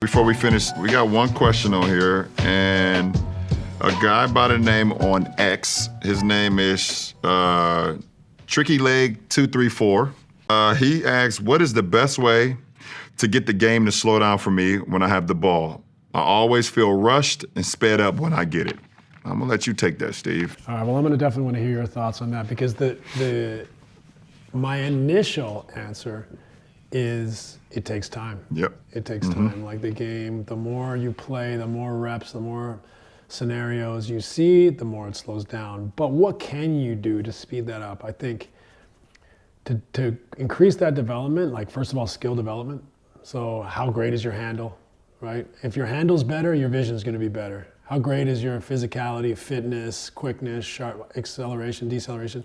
Before we finish, we got one question on here, and a guy by the name on X, his name is TrickyLeg234. He asks, what is the best way to get the game to slow down for me when I have the ball? I always feel rushed and sped up when I get it. I'm gonna let you take that, Steve. All right, well, I'm gonna definitely want to hear your thoughts on that, because my initial answer is it takes time. Yep. It takes time. Like the game, the more you play, the more reps, the more scenarios you see, the more it slows down. But what can you do to speed that up? I think to increase that development, like first of all, skill development. So how great is your handle, right? If your handle's better, your vision's gonna be better. How great is your physicality, fitness, quickness, sharp acceleration, deceleration?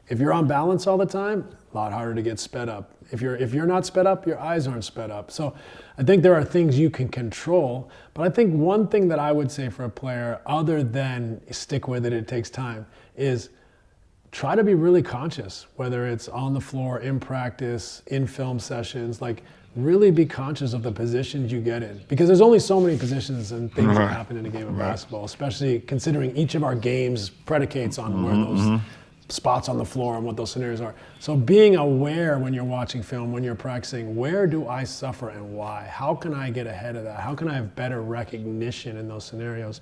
If you're on balance all the time, a lot harder to get sped up. If you're not sped up, your eyes aren't sped up. So I think there are things you can control, but I think one thing that I would say for a player, other than stick with it, it takes time, is try to be really conscious, whether it's on the floor, in practice, in film sessions, like really be conscious of the positions you get in. Because there's only so many positions and things that happen in a game of basketball, especially considering each of our games predicates on where those spots on the floor and what those scenarios are. So being aware when you're watching film, when you're practicing, where do I suffer and why? How can I get ahead of that? How can I have better recognition in those scenarios?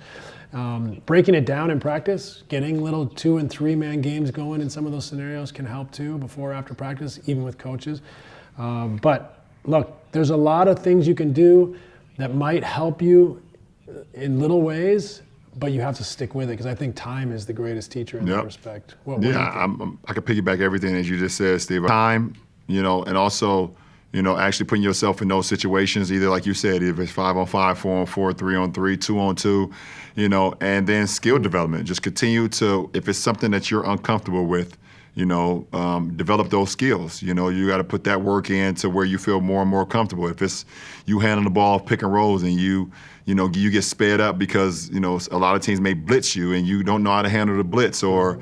Breaking it down in practice, getting little 2 and 3 man games going in some of those scenarios can help too, before or after practice, even with coaches. But look, there's a lot of things you can do that might help you in little ways, but you have to stick with it, because I think time is the greatest teacher in that respect. What I could piggyback everything that you just said, Steve. Time, and also, actually putting yourself in those situations, either like you said, if it's 5-on-5, 4-on-4, 3-on-3, 2-on-2, and then skill development. Just continue to, if it's something that you're uncomfortable with, develop those skills. You got to put that work in to where you feel more and more comfortable. If it's you handling the ball, pick and rolls, and you get sped up because, a lot of teams may blitz you and you don't know how to handle the blitz, or